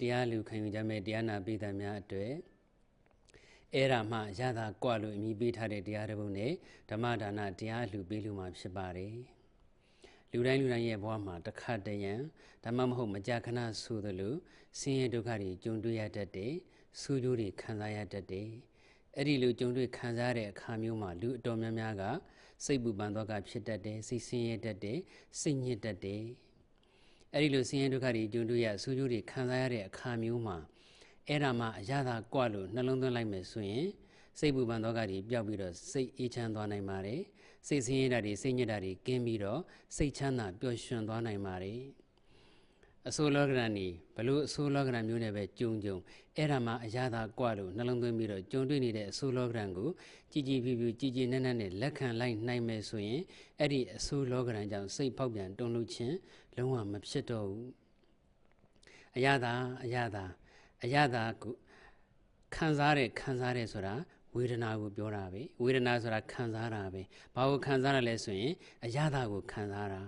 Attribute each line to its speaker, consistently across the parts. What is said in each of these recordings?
Speaker 1: တရားလူခံယူကြမဲ့တရားနာပိသများအတွက်အဲ့ဒါမှရတာကွာလို့အမိပေးထားတဲ့တရားတစ်ပုဒ်နဲ့ဓမ္မဒါနတရားလူပေးလို့မှဖြစ်ပါတယ်လူတိုင်းရဲ့ဘဝမှာတစ်ခါတရံဓမ္မမဟုတ်မကြာခဏဆိုသလိုဆင်းရဲဒုက္ခတွေကြုံတွေ့ရတတ်တယ်ဆိုးကျိုးတွေခံစားရတတ်တယ်အဲ့ဒီလိုကြုံတွေ့ခံစားရတဲ့အခါမျိုးမှာလူအတော်များများကစိတ်ပူပန်သောကဖြစ်တတ်တယ်စိတ်ဆင်းရဲတတ်တယ်စိတ်ညစ်တတ်တယ်အဲ့ဒီလိုဆင်းရဲဒုက္ခတွေကြုံတွေ့ရဆိုးကျိုးတွေခံစားရတဲ့အခါမျိုးမှာအဲ့ဒါမှအရသာကွလို့နှလုံးသွင်းလိုက်မယ်ဆိုရင်စိတ်ပူပန်သောကတွေပျောက်ပြီးတော့စိတ်အေးချမ်းသွားနိုင်ပါတယ်စိတ်ဆင်းရဲတာတွေစိတ်ညစ်တာတွေကင်းပြီးတော့စိတ်ချမ်းသာပျော်ရွှင်သွားနိုင်ပါတယ်အဆိုးလောကရန်นี่ဘလို့အဆိုးလောကရန်မျိုးနဲ့ပဲကြုံအဲ့ဒါမှအရသာကွလို့နှလုံးသွင်းပြီးတော့ကြုံတွေ့နေတဲ့အဆိုးလောကရန်ကိုကြည်ကြည်ဖြူဖြူကြည်ကြည်နက်နက်နဲ့လက်ခံလိုက်နိုင်မယ်ဆိုရင်အဲ့ဒီအဆိုးလောကရန်ကြောင့်စိတ်ဖောက်ပြန်တုန်လှုပ်ခြင်းလုံးဝမဖြစ်တော့ဘူးအရသာကိုခံစားရဆိုတာဝေဒနာကိုပြောတာပဲဝေဒနာဆိုတာခံစားတာပဲဘာကိုခံစားရလဲဆိုရင်အရသာကိုခံစားတာ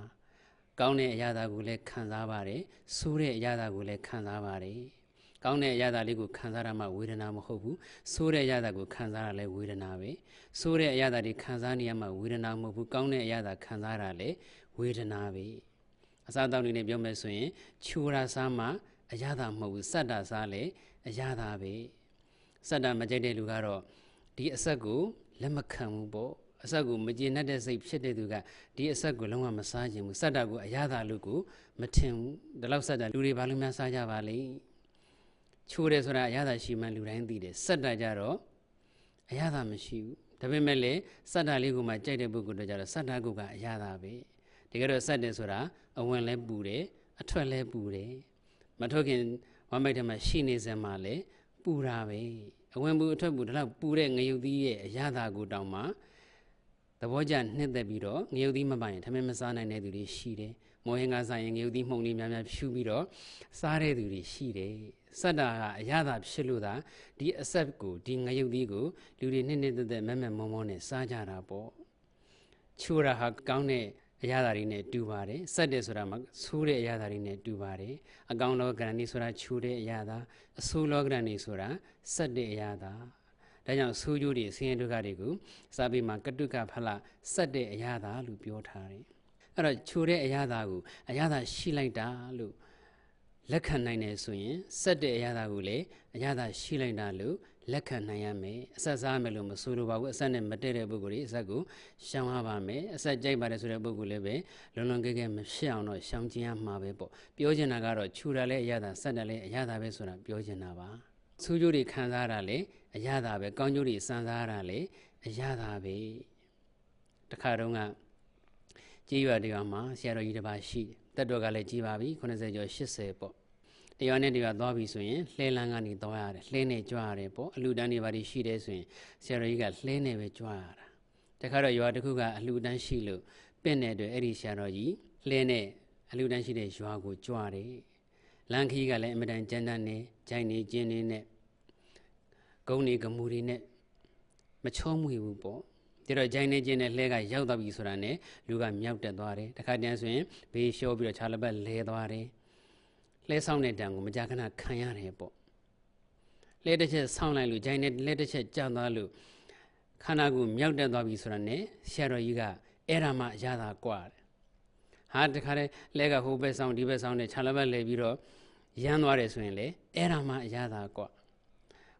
Speaker 1: ကောင်းတဲ့အရသာကိုလည်းခံစားပါတယ်ဆိုးတဲ့အရသာကိုလည်းခံစားပါတယ်ကောင်းတဲ့အရသာလေးကိုခံစားရမှဝေဒနာမဟုတ်ဘူးဆိုးတဲ့အရသာကိုခံစားရလဲဝေဒနာပဲဆိုးတဲ့အရသာတွေခံစားနေရမှဝေဒနာမဟုတ်ဘူးကောင်းတဲ့အရသာခံစားရလဲဝေဒနာပဲအစားအသောက်တွေနဲ့ပြောမယ်ဆိုရင်ချူရာစားမှအရသာမဟုတ်ဘူးစတ္တာစားလဲအရသာပဲစတ္တာမကြိုက်တဲ့လူကတော့ဒီအဆက်ကိုလက်မခံဘူးပေါ့အဆက်ကိုမကျေနပ်တဲ့စိတ်ဖြစ်တဲ့သူကဒီအဆက်ကိုလုံးဝမစားခြင်းဘူးစတ္တာကိုအရသာလို့ကိုမထင်ဘူးဒီလောက်စတ္တာလူတွေဘာလို့များစားကြပါလိမ့်ချိုးတယ်ဆိုတာအရသာရှိမှလူတိုင်းသိတယ်စတ္တာကြတော့အရသာမရှိဘူးဒါပေမဲ့လည်းစတ္တာလေးကိုမှကြိုက်တဲ့ပုဂ္ဂိုလ်တို့ကြတော့စတ္တာကိုကအရသာပဲတကယ်တော့စတ္တယ်ဆိုတာအဝင်လဲပူတယ်အထွက်လဲပူတယ်မထွက်ခင်ဝမ်းမိုက်ထဲမှာရှိနေစမှာလဲပူတာပဲအဝင်ပူအထွက်ပူဒါတော့ပူတဲ့ငရုတ်သီးရဲ့အရသာကိုတောင်မှသဘောကျနှစ်သက်ပြီးတော့ငရုတ်သီးမပိုင်ရင်ထမင်းမစားနိုင်တဲ့သူတွေရှိတယ်မောဟင်္ဂစားရင်ငရုတ်သီးမှုန်လေးများဖြူပြီးတော့စားတဲ့သူတွေရှိတယ်စတ္တာကအရသာဖြစ်လို့သာဒီအဆက်ကိုဒီငရုတ်သီးကိုလူတွေနှစ်သက်မက်မောနဲ့စားကြတာပေါ့ချိုးတာဟာကောင်းတဲ့အရာတွေနဲ့တူပါတယ်စက်တယ်ဆိုတာမှဆိုးတဲ့အရာတွေနဲ့တူပါတယ်အကောင်လောကရဏီဆိုတာချိုးတဲ့အရာသာအဆိုးလောကရဏီဆိုတာစက်တဲ့အရာသာဒါကြောင့်ဆိုးကျိုးတွေဆင်းရဲဒုက္ခတွေကိုစာပေမှာကတုကဖလစက်တဲ့အရာသာလို့ပြောထားတယ်အဲ့တော့ချိုးတဲ့အရာသာကိုအရာသာရှိလိုက်တာလို့လက်ခံနိုင်တယ်ဆိုရင်စက်တဲ့အရာသာကိုလည်းအရာသာရှိလိုက်တာလို့လက်ခံနိုင်ရမယ်အဆက်စားမယ်လို့မဆိုလိုပါဘူးအဆက်နဲ့မတည့်တဲ့ပုဂ္ဂိုလ်တွေအဆက်ကိုရှောင်ရပါမယ်အဆက်ကြိုက်ပါတယ်ဆိုတဲ့ပုဂ္ဂိုလ်လည်းပဲလွန်ကဲမဖြစ်အောင်တော့ရှောင်ကျဉ်ရမှာပဲပေါ့ပြောချင်တာကတော့ခြူတာလည်းအရသာဆက်တယ်လည်းအရသာပဲဆိုတာပြောချင်တာပါဆိုးကျိုးတွေခံစားရတာလည်းအရသာပဲကောင်းကျိုးတွေစံစားရတာလည်းအရသာပဲတခါတုန်းကကြေးရွာတရားမှာဆရာတော်ကြီးတစ်ပါးရှိတယ်တက်တော်ကလည်းကြီးပါပြီ80ကျော်80ပေါ့တရားနဲ့တရားသွားပြီဆိုရင်လှဲလန်းကနေသွားရတယ်လှဲနဲ့ကြွရတယ်ပေါ့အလှူဒန်းတွေဘာတွေရှိတယ်ဆိုရင်ဆရာတော်ကြီးကလှဲနဲ့ပဲကြွရတာတခါတော့ရွာတစ်ခုကအလှူဒန်းရှိလို့ပင့်တဲ့အတွက်အဲ့ဒီဆရာတော်ကြီးလှဲနဲ့အလှူဒန်းရှိတဲ့ရွာကိုကြွတယ်လမ်းခီးကလည်းအမတန်ကြမ်းတမ်းနေဂျိုင်းနေကျင်းနေနဲ့ဂုံနေဂမူတွေနဲ့မချောမွေဘူးပေါ့ဒါတော့ဂျိုင်းနေကျင်းနဲ့လှဲကရောက်သွားပြီဆိုတာနဲ့လူကမြောက်တက်သွားတယ်တခါတည်းဆိုရင်ဘေးလျှောပြီးတော့ခြားလက်ပတ်လဲသွားတယ်လဲဆောင်တဲ့တံကိုမကြာခဏခံရတယ်ပေါ့လဲတစ်ချက်ဆောင်းလိုက်လို့ဂျိုင်းနဲ့လဲတစ်ချက်ကြာသွားလို့ခန္ဓာကိုမြောက်တက်သွားပြီဆိုတာနဲ့ဆရာတော်ကြီးကအဲ့ဒါမှရတာကွာတယ်ဟာတခါတည်းလဲကဟိုဘက်ဆောင်ဒီဘက်ဆောင်နဲ့ခြာလက်ဘက်လဲပြီးတော့ရမ်းသွားတယ်ဆိုရင်လေအဲ့ဒါမှရတာကွာ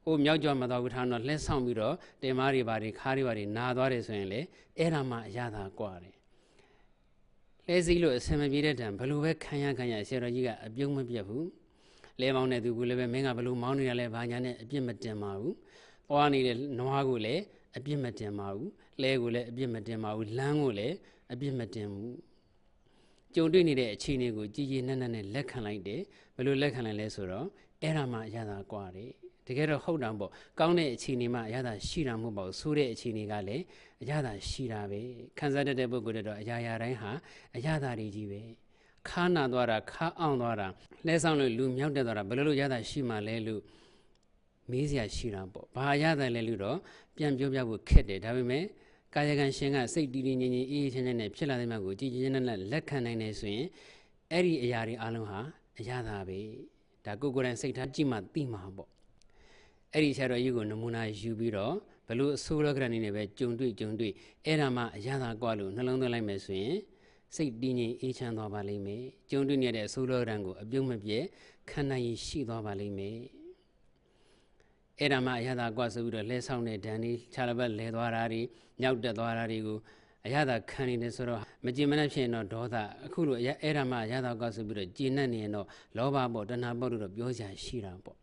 Speaker 1: ဟိုမြောက်ကျော်မတော်ဘူးထားတော့လဲဆောင်ပြီးတော့တင်မားတွေဘာတွေခါးတွေဘာတွေနာသွားတယ်ဆိုရင်လေအဲ့ဒါမှရတာကွာတယ်လဲစည်းလို့အဆင်မပြေတဲ့တံဘလို့ပဲခံရဆရာတော်ကြီးကအပြုံးမပြတ်ဘူးလဲမောင်းတဲ့သူကလည်းပဲမင်းကဘလို့မောင်းနေရလဲဘာညာနဲ့အပြစ်မတင်ပါဘူးသွားနေတဲ့နွားကိုလည်းအပြစ်မတင်ပါဘူးလဲကိုလည်းအပြစ်မတင်ပါဘူးလမ်းကိုလည်းအပြစ်မတင်ဘူးကြုံတွေ့နေတဲ့အခြေအနေကိုကြည်ကြည်နက်နက်နဲ့လက်ခံလိုက်တယ်ဘယ်လိုလက်ခံလိုက်လဲဆိုတော့အဲ့ဒါမှရတာကွာတယ်တကယ်တော့ဟုတ်တာပေါ့ကောင်းတဲ့အခြေအနေမှရတာရှိတာမဟုတ်ပါဘူးဆိုးတဲ့အခြေအနေကလည်းအရသာရှိတာပဲခံစားတတ်တဲ့ပုဂ္ဂိုလ်တွေတော့အရာရာတိုင်းဟာအရသာတွေကြီးပဲခါနာသွားတာခါအောင်သွားတာလဲဆောင်လို့လူမြောက်တက်သွားတာဘယ်လိုရတာရှိမှလဲလို့မေးစရာရှိတာပေါ့ဘာရတာလဲလို့တော့ပြန်ပြောပြဖို့ခက်တယ်ဒါပေမဲ့ကာယကံရှင်ကစိတ်တည်တည်ငြိမ်ငြိမ်အေးအေးချမ်းချမ်းနဲ့ဖြစ်လာတဲ့မြတ်ကိုကြည်ကြည်နက်နက်လက်ခံနိုင်နေဆိုရင်အဲ့ဒီအရာတွေအလုံးဟာအရသာပဲ ဒါကိုကိုယ်တိုင်စိတ်ထားကြည့်မှသိမှာပေါ့အဲ့ဒီဆရာတော်ကြီးကိုနမူနာယူပြီးတော့ဘလို့အဆိုးလောကရဏီနဲ့ပဲကြုံတွေ့အဲ့ဒါမှအရသာကွာလို့နှလုံးသွင်းလိုက်မယ်ဆိုရင်စိတ်တည်ငြိမ်အေးချမ်းသွားပါလိမ့်မယ်ကြုံတွေ့နေတဲ့အဆိုးလောကရဏ်ကိုအပြုံးမပြဲခံနိုင်ရရှိသွားပါလိမ့်မယ်အဲ့ဒါမှအရသာကွာဆိုပြီးတော့လဲဆောင်တဲ့ဓာန်ဒီခြာလပတ်လဲသွားတာတွေညောက်တက်သွားတာတွေကိုအရသာခံနေတယ်ဆိုတော့မကြည်မနှက်ဖြစ်ရင်တော့ဒေါသအခုလိုအဲ့ဒါမှအရသာကွာဆိုပြီးတော့ကြည်နှက်နေရင်တော့လောဘပေါ့တဏှာပေါ့လို့တော့ပြောစရာရှိတာပေါ့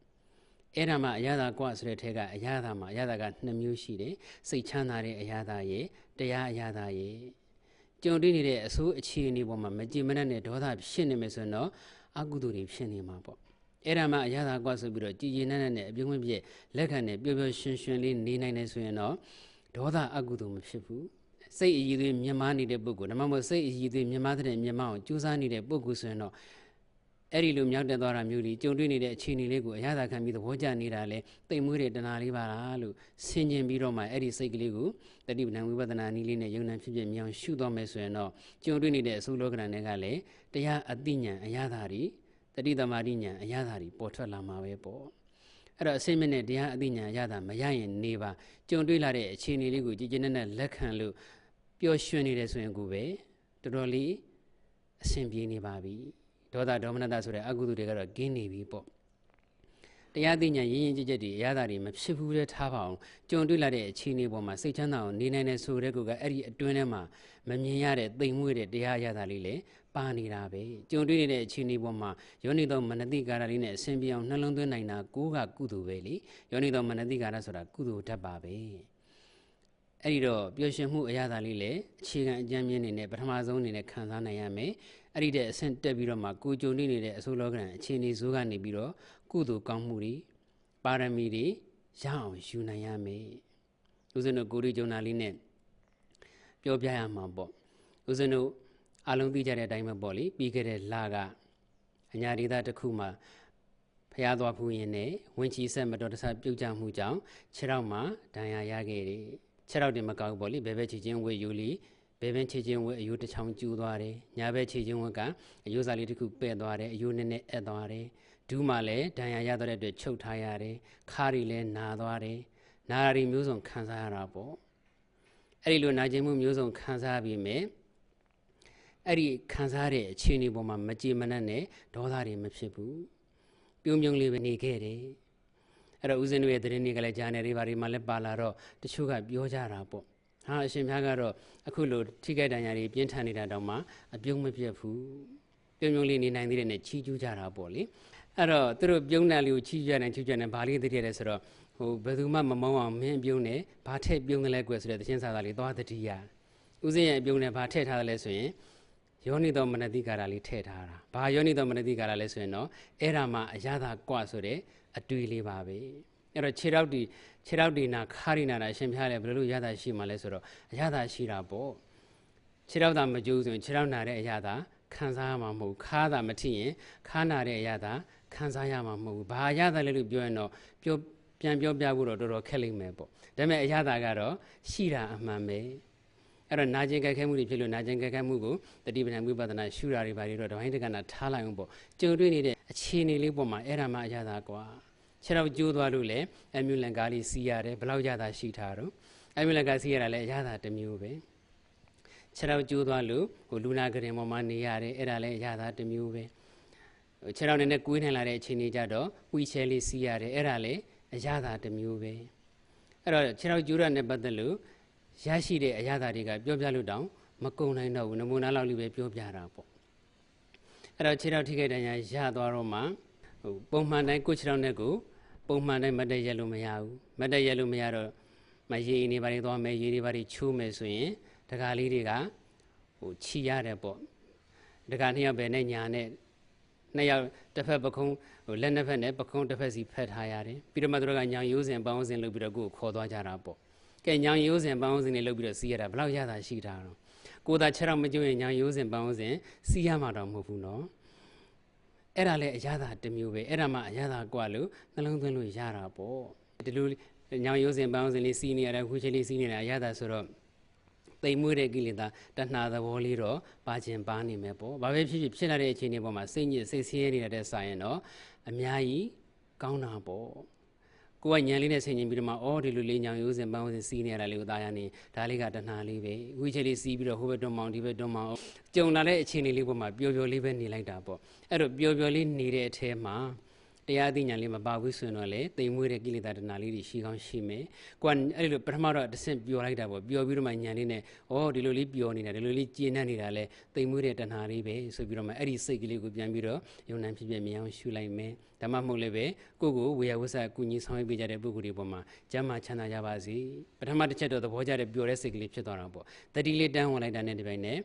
Speaker 1: အဲ့ဒါမှအရသာကွာဆိုတဲ့ထဲကအရသာမှာအရသာက2မျိုးရှိတယ်စိတ်ချမ်းသာတဲ့အရသာရဲ့တရားအရသာရဲ့ကြုံတွေ့နေတဲ့အဆိုးအခြေအနေပေါ်မှာမကြည်မနှက်နဲ့ဒေါသဖြစ်နေမယ်ဆိုရင်တော့အကုသိုလ်တွေဖြစ်နေမှာပေါ့အဲ့ဒါမှအရသာကွာဆိုပြီးတော့ကြည်ကြည်နက်နက်နဲ့အပြုံးမပြည့်လက်ခံနဲ့ပျော်ပျော်ရွှင်ရွှင်လေးနေနိုင်တယ်ဆိုရင်တော့ဒေါသအကုသိုလ်မဖြစ်ဘူးစိတ်အရည်သွေးမြင့်မားနေတဲ့ပုဂ္ဂိုလ်ဒါမှမဟုတ်စိတ်အရည်သွေးမြင့်မားတဲ့မြင့်မားအောင်ကြိုးစားနေတဲ့ပုဂ္ဂိုလ်ဆိုရင်တော့အဲ့ဒီလိုမြောက်တက်သွားတာမျိုးကြီးကြုံတွေ့နေတဲ့အခြေအနေလေးကိုအရသာခံပြီးသဘောကျနေတာလေတိမ်မွေးတဲ့တဏှာလေးပါလားလို့ဆင်ခြင်ပြီးတော့မှအဲ့ဒီစိတ်ကလေးကိုတတိပဏ္ဍဝိပဿနာနည်းလေးနဲ့ယုံနာဖြစ်ဖြစ်မြောင်ရှုသွားမယ်ဆိုရင်တော့ကြုံတွေ့နေတဲ့အဆိုးလောကရဏ်တွေကလည်းတရားအသိဉာဏ်အရသာတွေတတိသမารိဉာဏ်အရသာတွေပေါ်ထွက်လာမှာပဲပေါ့အဲ့တော့အစိမ့်မဲ့နဲ့တရားအသိဉာဏ်အရသာမရရင်နေပါကြုံတွေ့လာတဲ့အခြေအနေလေးကိုကြည်ကြည်နက်နက်လက်ခံလို့ပျော်ရွှင်နေတယ်ဆိုရင်ကိုပဲတော်တော်လေးအဆင်ပြေနေပါပြီဒေါသဒေါမနတဆိုတဲ့အကုသိုလ်တွေကတော့ကင်းနေပြီပေါ့တရားသိဉာဏ်ရင်းရင်းကြည်ကြည်တွေအရသာတွေမဖြစ်ဘူးတဲ့ထားပါအောင်ကြုံတွေ့လာတဲ့အခြေအနေပေါ်မှာစိတ်ချမ်းသာအောင်နေနိုင်တဲ့ဆိုတဲ့ကိုကအဲ့ဒီအတွင်းထဲမှာမမြင်ရတဲ့သိမ်မွေ့တဲ့တရားအရသာလေးလည်းပါနေတာပဲကြုံတွေ့နေတဲ့အခြေအနေပေါ်မှာယောနိသောမနတိကာရလေးနဲ့အစဉ်ပြေအောင်နှလုံးသွင်းနိုင်တာကိုကကုသိုလ်ပဲလေယောနိသောမနတိကာရဆိုတာကုသိုလ်တတ်ပါပဲအဲ့ဒီတော့ပျော်ရွှင်မှုအရသာလေးလည်းအခြေခံအကျဉ်းမြင့်နေနဲ့ပထမဆုံးအနေနဲ့ခံစားနိုင်ရမယ်အဲ့ဒီတဲ့အဆင့်တက်ပြီးတော့မှကိုကြုံနေတဲ့အဆိုးလောကရန်အခြေအနေဇိုးကနေပြီးတော့ကုသိုလ်ကောင်းမှုတွေပါရမီတွေရအောင်ယူနိုင်ရမယ်ဦးဇင်းတို့ကိုရီဂျုံနာလေးနဲ့ပြောပြရမှာပေါ့ဦးဇင်းတို့အလုံးသိကြတဲ့အတိုင်းပဲပေါ့လေပြီးခဲ့တဲ့လကအညာဒေသတစ်ခုမှာဖျားသွားဖူးရင်နဲ့ဝင်းချီဆက်မတော်တဆပြုတ်ကျမှုကြောင့်ခြေထောက်မှာဒဏ်ရာရခဲ့တယ်ခြေထောက်တင်မကောက်ဘူးပေါ့လေဘဲဘဲချီချင်းဝေယူလီဘဲဘဲချီချင်းဝေအယိုးတစ်ချောင်းကျူးသွားတယ်ညာဘဲချီချင်းဝကအယိုးစားလေးတစ်ခုပဲ့သွားတယ်အယိုးနည်းနည်းအက်သွားတယ်ဒူးမှလည်းဒဏ်ရာရတဲ့အတွက်ချုပ်ထားရတယ်ခါးရီလည်းနာသွားတယ်နာရီမျိုးစုံခံစားရတာပေါ့အဲ့ဒီလိုနာကျင်မှုမျိုးစုံခံစားပြီးမြဲအဲ့ဒီခံစားတဲ့အခြေအနေပေါ်မှာမကြည်မနှက်နဲ့ဒေါသတွေမဖြစ်ဘူးပြုံးပြုံးလေးပဲနေခဲ့တယ်အဲ့တော့ဦးဇင်းတို့ရဲ့သတင်းတွေကလည်းဂျာနယ်တွေဘာတွေမှလည်းပါလာတော့တချို့ကပြောကြတာပေါ့ဟာအရှင်ဘုရားကတော့အခုလိုထိခိုက်ဒဏ်ရာတွေပြင်းထန်နေတာတောင်မှအပြုံးမပြတ်ဘူးပြုံးပြုံးလေးနေနိုင်သေးတယ်နဲ့ချီးကျူးကြတာပေါ့လေအဲ့တော့သူတို့ပြုံးတယ်လေးကိုချီးကျူးကြတယ်ချီးကျူးတယ်ဘာလေးသိရတယ်ဆိုတော့ဟိုဘယ်သူမှမမောင်းအောင်မင်းပြုံးတယ်ဘာထည့်ပြုံးတယ်လဲကွယ်ဆိုတဲ့သချင်းစာသားလေးသွားတတိယဦးဇင်းရဲ့ပြုံးတယ်ဘာထည့်ထားတယ်လဲဆိုရင်ယောနိသောမနတိကာရလေးထည့်ထားတာဘာယောနိသောမနတိကာရလဲဆိုရင်တော့အဲ့ဒါမှအရသာကွဆိုတဲ့အတွေ့လေးပါပဲအဲ့တော့ခြေထောက်ဒီနာခါရီနာတာအရှင်ဖျားလဲဘယ်လိုရသာရှိမှလဲဆိုတော့အရသာရှိတာပေါ့ခြေထောက်သာမကျိုးဆိုရင်ခြေထောက်နာတဲ့အရသာခံစားရမှာမဟုတ်ခါးသာမထိရင်ခါးနာတဲ့အရသာခံစားရမှာမဟုတ်ဘူးဘာအရသာလဲလို့ပြောရင်တော့ပြန်ပြောပြဖို့တော့တော်တော်ခက်လိမ့်မယ်ပေါ့ဒါပေမဲ့အရသာကတော့ရှိတာအမှန်ပဲအဲ့တော့နာကျင်ကြက်ခဲမှုတွေဖြစ်လို့နာကျင်ကြက်ခဲမှုကိုတတိပဌာန်ဝိပဿနာရှုတာတွေဘာတွေတော့တပိုင်းတက္ကနာထားလိုက်အောင်ပေါ့ကြုံတွေ့နေတဲ့အခြေအနေလေးပေါ်မှာအဲ့ဒါမှအရသာကွာခြေတော့ကျိုးသွားလို့လေအမြူလန်ကားလေးစီးရတယ်ဘလောက်ရသာရှိထားတော့အမြူလန်ကားစီးရတာလည်းအရသာတစ်မျိုးပဲခြေတော့ကျိုးသွားလို့ဟိုလူနာကရင်ပေါ်မှာနေရတယ်အဲ့ဒါလည်းအရသာတစ်မျိုးပဲခြေတော့နဲ့ကွေးနိုင်လာတဲ့အခြေအနေကြတော့ဝီချဲလေးစီးရတယ်အဲ့ဒါလည်းအရသာတစ်မျိုးပဲအဲ့တော့ခြေတော့ကျိုးရတဲ့ပတ်သက်လို့ရရှိတဲ့အရသာတွေကပြောပြလို့တောင်မကုံနိုင်တော့ဘူးနမူနာလောက်လေးပဲပြောပြတာပေါ့အဲ့တော့ခြေထောက်ထိခိုက်ဒဏ်ရာရသွားတော့မှဟိုပုံမှန်တိုင်းကိုခြေထောက်နဲ့ကိုပုံမှန်တိုင်းမတ်တက်ရက်လို့မရဘူးမတ်တက်ရက်လို့မရတော့မရေနေပါတွေသွားမယ်ရေတွေပါတွေချိုးမယ်ဆိုရင်တကားလေးတွေကဟိုခြီရတယ်ပေါ့တကားနှစ်ယောက်ပဲနဲ့ညာနဲ့နှစ်ယောက်တစ်ဖက်ပခုံးဟိုလက်နှစ်ဖက်နဲ့ပခုံးတစ်ဖက်စီဖက်ထားရတယ်ပြီးတော့မှတို့ကညောင်ရိုးစင်ပေါင်းစင်လုပ်ပြီးတော့ကိုယ်ခေါ်သွားကြတာပေါ့ကဲညောင်ရိုးစင်ပေါင်းစင်တွေလုပ်ပြီးတော့စီးရတာဘယ်လောက်ရတာရှိတာတော့ကိုယ်သာခြေတော့မကျိုးရင်ညောင်ရိုးစင်ပေါင်းစင်စီးရမှာတော့မဟုတ်ဘူးနော်အဲ့ဒါလည်းအရသာတစ်မျိုးပဲအဲ့ဒါမှအရသာကွာလို့နှလုံးသွင်းလို့ရတာပေါ့ဒီလိုညောင်ရိုးစင်ပေါင်းစင်လေးစီးနေရတာခုချေလေးစီးနေတာအရသာဆိုတော့ သိမ်မွေးတဲ့ကိလေသာတဏှာသဘောလေးတော့ပါခြင်းပါနေမယ်ပေါ့ဘာပဲဖြစ်လာတဲ့အခြေအနေပေါ်မှာစိတ်ညစ်စိတ်ဆင်းရဲနေတဲ့ဆိုင်ရင်တော့အများကြီးကောင်းတာပေါ့ကိုကညံလေးနဲ့ဆင်ញင်ပြီးတော့မှအော်ဒီလိုလေးညောင်ရိုးစင်ပန်းစင်စီးနေရတာလေးကိုသားရနေဒါလေးကတဏှာလေးပဲဝိချက်လေးစီးပြီးတော့ဟိုဘက်တွန်းမောင်ဒီဘက်တွန်းမောင်ကြုံလာတဲ့အခြေအနေလေးပေါ်မှာပျော်ပျော်လေးပဲနေလိုက်တာပေါ့အဲ့တော့ပျော်ပျော်လေးနေတဲ့အထဲမှာတရားသိဉာဏ်လေးမပါဘူးဆိုရင်တော့လေတိမ်မွေးတဲ့ကိလေသာတဏှာလေးတွေရှိကောင်းရှိမယ်ကိုကအဲ့လိုပထမတော့တစ်ဆင့်ပျော်လိုက်တာပေါ့ပျော်ပြီးတော့မှဉာဏ်လေးနဲ့ဩဒီလိုလေးပျော်နေတာဒီလိုလေးကျဉ်းနေတာလေတိမ်မွေးတဲ့တဏှာလေးပဲဆိုပြီးတော့မှအဲ့ဒီစိတ်ကလေးကိုပြန်ပြီးတော့ယုံနာဖြစ်မြင်အောင်ရှုလိုက်မယ်ဓမ္မမဟုတ်လည်းပဲကိုကိုဝေယဝဆကုညီဆောင်ရွက်ပေးကြတဲ့ပုဂ္ဂိုလ်တွေပေါ်မှာကျမ်းမာချမ်းသာကြပါစေပထမတစ်ချက်တော့သဘောကျတဲ့ပျော်တဲ့စိတ်ကလေးဖြစ်သွားတာပေါ့တတိလေးတန်းဝင်လိုက်တာနဲ့ဒီပိုင်းနဲ့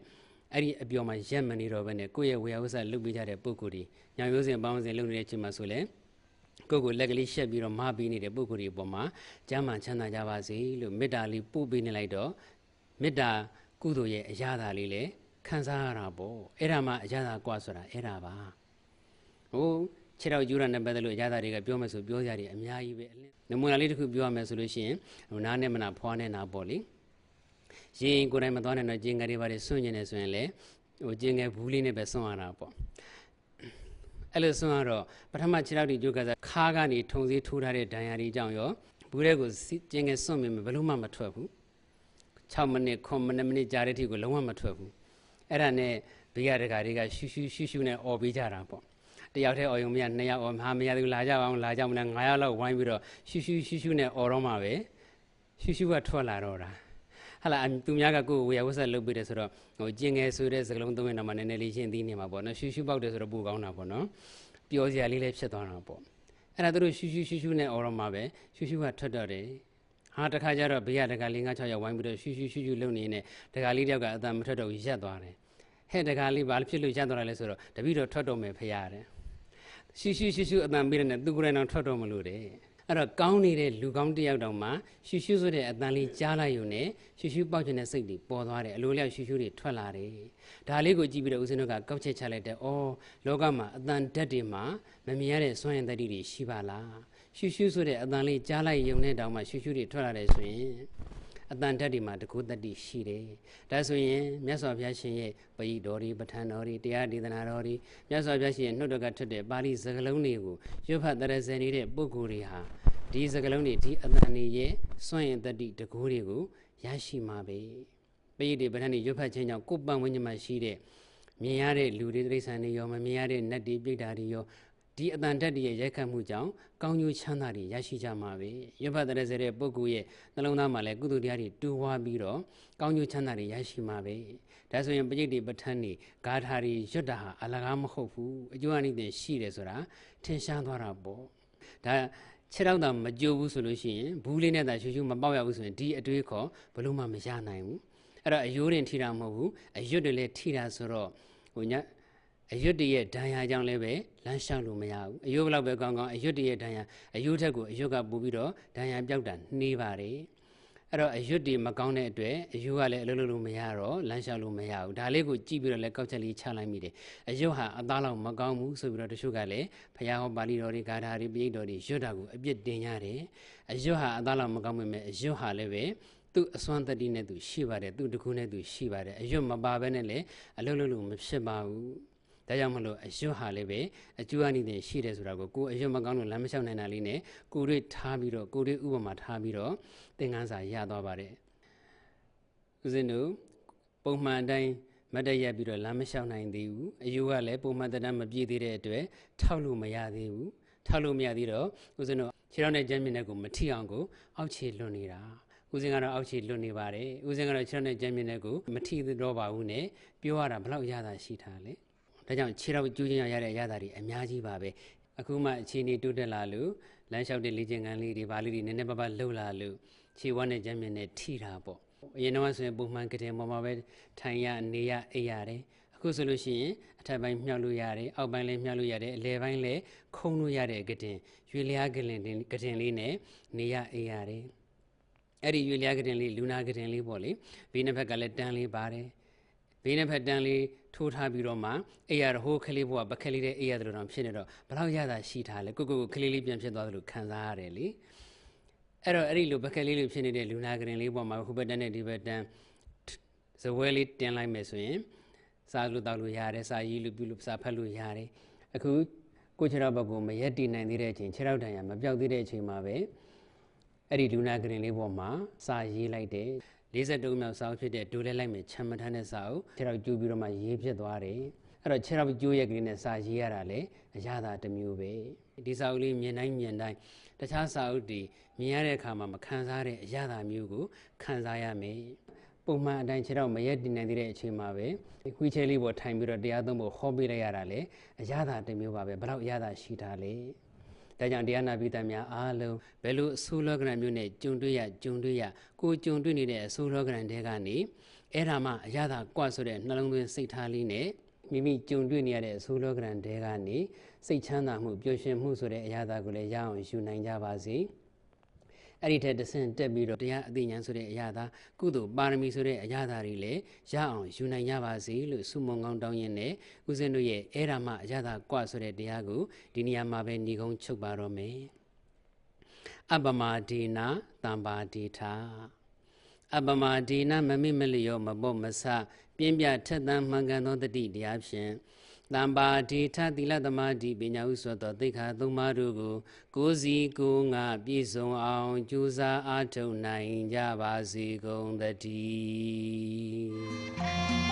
Speaker 1: အဲ့ဒီအပျော်မှာရက်မနေတော့ဘဲနဲ့ကိုယ့်ရဲ့ဝေယဝဆလုပ်ပေးကြတဲ့ပုဂ္ဂိုလ်တွေညောင်ရိုးစင်ပေါင်းစင်လုပ်နေတဲ့အချိန်မှာဆိုလဲကိုယ့်ကိုလက်ကလေးရှက်ပြီးတော့မပေးနေတဲ့ပုဂ္ဂိုလ်တွေပေါ်မှာကျမ်းမာချမ်းသာကြပါစေလို့မေတ္တာလေးပို့ပေးနေလိုက်တော့မေတ္တာကုသိုလ်ရဲ့အရာသာလေးလည်းခံစားရတာပေါ့အဲ့ဒါမှအရာသာကွာဆိုတာအဲ့ဒါပါဟိုခြေထောက်ကျူးရတဲ့ပတ်သက်လို့အရာသာတွေကပြောမယ်ဆိုပြောကြတယ်အများကြီးပဲနမူနာလေးတစ်ခုပြောရမယ်ဆိုလို့ရှိရင်ဟိုနားနဲ့မနာဖွားနဲ့နာပေါ့လေရင်ကိုယ်တိုင်မသွားနဲ့တော့ကျင်ငယ်တွေပါတယ်စွန့်ကျင်နေဆိုရင်လေဟိုကျင်ငယ်ဘူးလေးနဲ့ပဲစွန့်ရတာပေါ့အဲ့လိုဆိုတော့ပထမခြေထောက်တွေကြိုးကစားခါးကနေထုံစည်းထိုးထားတဲ့ဒဏ်ရာတွေကြောင့်ရောဘူးတဲ့ကိုကျင်းငယ်စွန့်မြင်ဘယ်လို့မှမထွက်ဘူး6မိနစ်9မိနစ်ကြာတဲ့အထိကိုလုံးဝမထွက်ဘူးအဲ့ဒါနဲ့ဘေးကတကာတွေကရှူရှူနဲ့អော်ပေးကြတာပေါ့တယောက်တည်းអော်ရုံမရ2ယောက်អော်မရသူလာကြအောင်လာကြမလား9ယောက်လောက်ဝိုင်းပြီးတော့ရှူရှူနဲ့អော်တော့မှပဲရှူကထွက်လာတော့တာဟာလာသူများကကိုယ်ဝေယဝဆက်လုပ်ပေးတယ်ဆိုတော့ဟိုကျင်ငယ်ဆိုတဲ့စကလုံးသုံးရင်တော့မှနည်းနည်းလေးရှင်းသိနေမှာပေါ့နော်ရှူပေါက်တယ်ဆိုတော့ပိုကောင်းတာပေါ့နော်ပျော်စရာလေးလည်းဖြစ်သွားတာပေါ့အဲ့ဒါသူတို့ရှူနဲ့អော်တော့မှပဲရှူကထွက်တော့တယ်ဟာတခါကျတော့ဘေးကတခါ4 5 6ရောက်ဝိုင်းပြီးတော့ရှူလုပ်နေနေတခါလေးတယောက်ကအတန်မထွက်တော့ရက်သွားတယ်ဟဲ့တခါလေးဘာဖြစ်လို့ရက်သွားတာလဲဆိုတော့တပည့်တော်ထွက်တော့မယ်ဖရတယ်ရှူအတန်ပေးတယ်နဲ့သူကိုယ်တိုင်တော့ထွက်တော့မလို့တဲ့အဲ့တော့ကောင်းနေတဲ့လူကောင်းတယောက်တောင်မှရှူဆိုတဲ့အတန်လေးကြားလိုက်ရုံနဲ့ရှူပေါက်ခြင်းတဲ့စိတ်တွေပေါ်သွားတယ်အလိုလျောက်ရှူတွေထွက်လာတယ်ဒါလေးကိုကြည့်ပြီးတော့ဦးဇင်းတို့ကကောက်ချက်ချလိုက်တယ်ဩလောကမှာအတန်ဓာတ်တွေမှာမမြင်ရတဲ့စွမ်းရည်တတ္တိတွေရှိပါလားရှူဆိုတဲ့အတန်လေးကြားလိုက်ရုံနဲ့တောင်မှရှူတွေထွက်လာတယ်ဆိုရင်အတန်ဓာတ်တွေမှာတကူတတ္တိရှိတယ်ဒါဆိုရင်မြတ်စွာဘုရားရှင်ရဲ့ပရိတော်တွေပဋ္ဌာန်းတော်တွေတရားဒေသနာတော်တွေမြတ်စွာဘုရားရှင်ရဲ့နှုတ်တော်ကထွက်တဲ့ပါဠိစကားလုံးတွေကိုရွတ်ဖတ်တရဇယ်နေတဲ့ပုဂ္ဂိုလ်တွေဟာဒီစကလုံးတွေဒီအတန်တွေရဲ့စွန့်ရင်တတိတကူတွေကိုရရှိမှာပဲပိဋိပဋ္ဌာန်းတွေရွတ်ဖတ်ခြင်းကြောင့်ကိုယ်ပံဝန်းကျင်မှာရှိတဲ့မြင်ရတဲ့လူတွေတိရစ္ဆာန်တွေရောမမြင်ရတဲ့နတ်တွေပြိတ္တာတွေရောဒီအတန်ဓာတ်တွေရဲ့ရိုက်ခတ်မှုကြောင့်ကောင်းကျိုးချမ်းသာတွေရရှိကြမှာပဲရွတ်ဖတ်တဲ့စေတဲ့ပုဂ္ဂိုလ်ရဲ့နှလုံးသားမှာလည်းကုသိုလ်တရားတွေတိုးဝါးပြီးတော့ကောင်းကျိုးချမ်းသာတွေရရှိမှာပဲဒါဆိုရင်ပိဋိပဋ္ဌာန်းတွေဂါထာတွေရွတ်တာဟာအလကားမဟုတ်ဘူးအကျိုးအနိသင်ရှိတယ်ဆိုတာထင်ရှားသွားတာပေါ့ဒါခြေထောက်သာမကြိုးဘူးဆိုလို့ရှိရင်ဘူးလေးနဲ့သာရှူမပေါက်ရဘူးဆိုရင်ဒီအတွေးခေါ်ဘလို့မှမရနိုင်ဘူးအဲ့တော့အယိုးတင်ထိတာမဟုတ်ဘူးအရွတ်တွေလည်းထိတာဆိုတော့ဟိုညအရွတ်တရဲ့ဒဏ်ရာကြောင့်လည်းပဲလမ်းလျှောက်လို့မရဘူးအယိုးဘလောက်ပဲကောင်းကောင်းအရွတ်တရဲ့ဒဏ်ရာအယိုးထက်ကိုအရွတ်ကပိုပြီးတော့ဒဏ်ရာပြောက်တာနှေးပါတယ်အဲ့တော့အရွတ်တွေမကောင်းတဲ့အတွက်အယိုးကလည်းအလုပ်လုပ်လို့မရတော့လမ်းလျှောက်လို့မရဘူးဒါလေးကိုကြည့်ပြီးတော့လည်းကောက်ချက်လေးချလိုက်မိတယ်အယုတ်ဟာအသားလောက်မကောင်းဘူးဆိုပြီးတော့တချို့ကလည်းဘုရားဟောပါဠိတော်တွေဂါထာတွေပိဋကတော်တွေရွတ်တာကိုအပြစ်တင်ရတယ်အယုတ်ဟာအသားလောက်မကောင်းပေမဲ့အယုတ်ဟာလည်းပဲသူ့အစွမ်းတတိနဲ့သူရှိပါတယ်သူ့တကူနဲ့သူရှိပါတယ်အယုတ်မပါဘဲနဲ့လည်းအလုပ်လုပ်လို့မဖြစ်ပါဘူးဒါကြောင့်မလို့အယွတ်ဟာလည်းပဲအကျိုးအနိသင်ရှိတယ်ဆိုတာကိုအယွတ်မကောင်းလို့လမ်းမလျှောက်နိုင်တာလေးနဲ့ကိုယ်တွေထားပြီးတော့ကိုယ်တွေဥပမာထားပြီးတော့သင်ခန်းစာရသွားပါတယ်ဦးဇင်းတို့ပုံမှန်အတိုင်းမတ်တရက်ပြီးတော့လမ်းမလျှောက်နိုင်သေးဘူးအယုကလည်းပုံမှန်တမ်းမပြည့်သေးတဲ့အတွက်ထောက်လို့မရသေးဘူးထောက်လို့မရသေးတော့ဦးဇင်းတို့ခြေထောက်နဲ့ကြမ်းမြင်တဲ့ကိုမထိအောင်ကိုအောက်ခြေလွတ်နေတာဦးဇင်းကတော့အောက်ခြေလွတ်နေပါတယ်ဦးဇင်းကတော့ခြေထောက်နဲ့ကြမ်းမြင်တဲ့ကိုမထိတော့ပါဘူးနဲ့ပြောရတာဘလောက်ရတာရှိတာလဲဒါကြောင့်ခြေထောက်ကျူးချင်းရတဲ့အရာတွေအများကြီးပါပဲအခုမှအခြေအနေတိုးတက်လာလို့လမ်းလျှောက်တဲ့လေ့ကျင့်ခန်းလေးတွေဘာလေးတွေနည်းနည်းပါးပါးလှုပ်လာလို့ခြေဝါးနဲ့ကြမ်းမြင်နဲ့ထိတာပေါ့အရင်တော့ဆိုရင်ပုံမှန်ကတဲ့ပေါ်မှာပဲထိုင်ရနေရအိပ်ရတယ်အခုဆိုလို့ရှိရင်အထက်ပိုင်းမြောက်လို့ရတယ်အောက်ပိုင်းလည်းမြောက်လို့ရတယ်အလယ်ပိုင်းလည်းခုံလို့ရတဲ့ကတဲ့ရွေလျားကတဲ့လေးနဲ့နေရအိပ်ရတယ်အဲ့ဒီရွေလျားကတဲ့လေးလူနာကတဲ့လေးပေါ့လေဘေးနှစ်ဖက်ကလည်းတန်းလေးပါတယ်ဘေးနှစ်ဖက်တန်းလေးထိုးထားပြီးတော့မှအိပ်ရဟိုးခလေးဘုရားပခက်လေးတဲ့အိပ်ရတယ်လို့တော့ဖြစ်နေတော့ဘလောက်ရတာရှိထားလဲကိုခလေးလေးပြန်ဖြစ်သွားသလိုခံစားရတယ်လေအဲ့တော့အဲ့ဒီလိုပကက်လေးလိုဖြစ်နေတဲ့လူနာကရင်လေးပေါ်မှာဟိုဘက်တန်းနဲ့ဒီဘက်တန်း ဇဝဲလေးတင်လိုက်မယ်ဆိုရင်စားလို့တောက်လို့ရတယ်စားရေးလို့ပြုလို့စားဖတ်လို့ရတယ်အခုကိုခြေထောက်ဘက်ကိုမရက်တည်နိုင်သေးတဲ့အချိန်ခြေထောက်တန်ရမပြောက်သေးတဲ့အချိန်မှာပဲအဲ့ဒီလူနာကရင်လေးပေါ်မှာစာရေးလိုက်တယ်53မြောက်စာအုပ်ဖြစ်တဲ့ဒိုလဲလိုက်မယ်ချမ်းမထမ်းတဲ့စာအုပ်ခြေထောက်ကျိုးပြီးတော့မှရေးဖြစ်သွားတယ်အဲ့တော့ခြေထောက်ကျိုးရက်ကလေးနဲ့စာရေးရတာလေအရသာတစ်မျိုးပဲဒီစာအုပ်လေးမြင်တိုင်းတခြားစာအုပ်တွေမြင်ရတဲ့အခါမှာမခံစားတဲ့အရသာမျိုးကိုခံစားရမယ်ပုံမှန်အတိုင်းခြေထောက်မရက်တည်နိုင်သေးတဲ့အချိန်မှာပဲခွေးချဲလေးပေါ်ထိုင်ပြီးတော့တရားသုံးဖို့ဟောပေးလိုက်ရတာလေအရသာတစ်မျိုးပါပဲဘယ်တော့အရသာရှိတာလဲဒါကြောင့်တရားနာပိသများအားလုံးဘယ်လိုအဆိုးလောကရန်မျိုးနဲ့ကြုံတွေ့ရကိုကြုံတွေ့နေတဲ့အဆိုးလောကရန်တွေကနေအဲ့ဒါမှအရသာကွဆိုတဲ့နှလုံးသွင်းစိတ်ထားလေးနဲ့မိမိကြုံတွေ့နေရတဲ့အဆိုးလောကရန်တွေကနေစိတ်ချမ်းသာမှုပျော်ရွှင်မှုဆိုတဲ့အရသာကိုလည်းရအောင်ယူနိုင်ကြပါစေအဲ့ဒီထက်တဆင့်တက်ပြီးတော့တရားအသိဉာဏ်ဆိုတဲ့အရာသာကုသိုလ်ပါရမီဆိုတဲ့အရာသာတွေလည်းရအောင်ယူနိုင်ကြပါစေလို့ဆုမွန်ကောင်းတောင်းရင်းနဲ့ဦးဇင်းတို့ရဲ့အဲ့ဒါမှအရာသာကွဆိုတဲ့တရားကိုဒီနေရာမှာပဲညီကုန်းချုပ်ပါတော့မယ်အပမဒေနာတံပါဒေထာအပမဒေနာမမိမလျောမပေါ့မဆပြင်းပြထက်သန်မှန်ကန်သောတတိတရားဖြင့်တံပါဒေထသီလသမာဓိပညာဥစွတ်သောသိက္ခာသုံးပါးတို့ကိုကိုယ်စီကိုယ်ငါပြည့်စုံအောင်ကြိုးစားအားထုတ်နိုင်ကြပါစေကုန်သတည်း